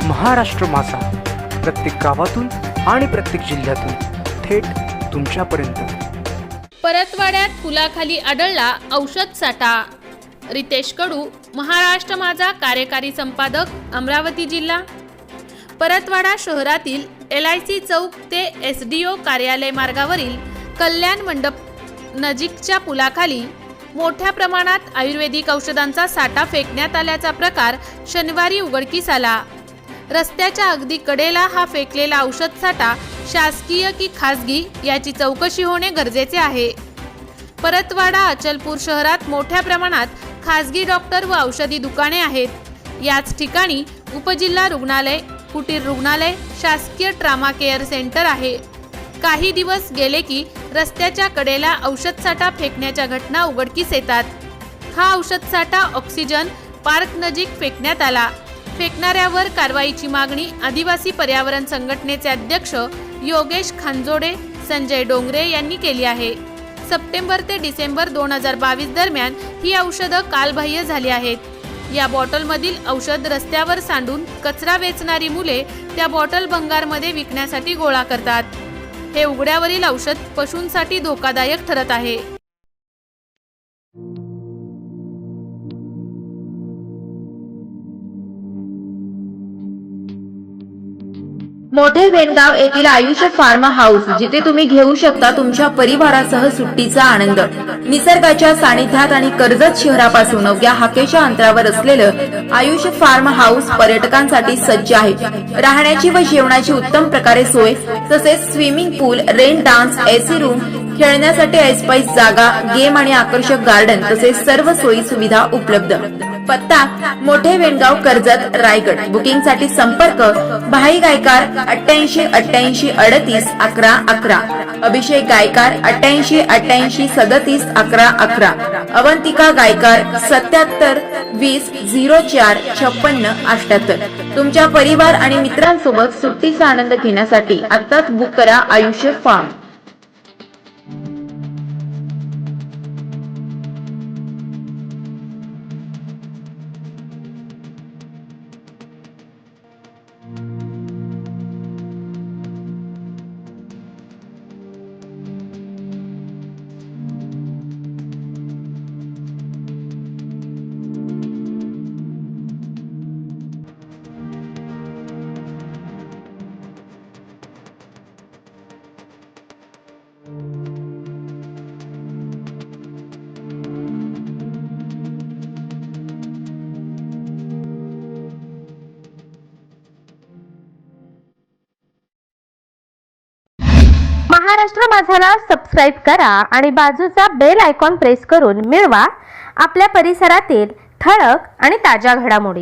महाराष्ट्र माझा, प्रत्येक गावातून आणि प्रत्येक जिल्ह्यातून थेट तुमच्यापर्यंत। परतवाड्यात पुलाखाली आढळला औषध साठा। रितेश कडू, महाराष्ट्र माझा कार्यकारी संपादक, अमरावती जिल्हा। परतवाडा शहरातील LIC चौक ते SDO कार्यालय मार्गावरील कल्याण मंडप नजीकच्या पुलाखाली मोठ्या प्रमाणात आयुर्वेदिक औषधांचा साठा फेकण्यात आल्याचा प्रकार शनिवारी उघडकीस आला। रस्त्याच्या अगदी कडेला हा फेकलेला औषध साठा शासकीय की खासगी याची चौकशी होणे गरजेचे आहे। परतवाडा अचलपूर शहरात मोठ्या प्रमाणात खासगी डॉक्टर व औषधी दुकाने आहेत। याच ठिकाणी उपजिल्हा रुग्णालय, कुटीर रुग्णालय, शासकीय ट्रामा केअर सेंटर आहे। काही दिवस गेले की रस्त्याच्या कडेला औषध साठा फेकण्याच्या घटना उघडकीस येतात। हा औषध साठा ऑक्सिजन पार्क नजीक फेकण्यात आला। फेकणाऱ्यावर कारवाईची मागणी आदिवासी पर्यावरण संघटनेचे अध्यक्ष योगेश खांजोडे, संजय डोंगरे यांनी केली आहे। सप्टेंबर ते डिसेंबर 2022 दरम्यान ही औषधं कालबाह्य झाली आहेत। या बॉटलमधील औषध रस्त्यावर सांडून कचरा वेचणारी मुले त्या बॉटल भंगारमध्ये विकण्यासाठी गोळा करतात। हे उघड्यावरील औषध पशूंसाठी धोकादायक ठरत आहे। मोठे वेणगाव येथील आयुष फार्मा हाऊस, जिथे तुम्ही घेऊ शकता तुमच्या परिवारासह सुट्टीचा आनंद। निसर्गाच्या सानिध्यात आणि कर्जत शहरापासून अवघ्या हाकेच्या अंतरावर असलेलं आयुष फार्मा हाऊस पर्यटकांसाठी सज्ज आहे। राहण्याची व जेवणाची उत्तम प्रकारे सोय, तसेच स्विमिंग पूल, रेन डान्स, AC रूम, खेळण्यासाठी ऐसपैस जागा, गेम आणि आकर्षक गार्डन तसेच सर्व सोयी सुविधा उपलब्ध। पत्ता: मोठे वेणगाव, कर्जत, रायगड। बुकिंग साठी संपर्क: भाई गायकार 88 88 38 11 11, अभिषेक गायकार 88 88 37 11 11, अवंतिका गायकार 77 20 04 56 78। तुमच्या परिवार आणि मित्रांसोबत सुट्टीचा आनंद घेण्यासाठी आताच बुक करा आयुष फार्म। महाराष्ट्र माझाला सबस्क्राइब करा आणि बाजूचा बेल आयकॉन प्रेस करून मिळवा आपल्या परिसरातील ठळक आणि ताज्या घडामोडी।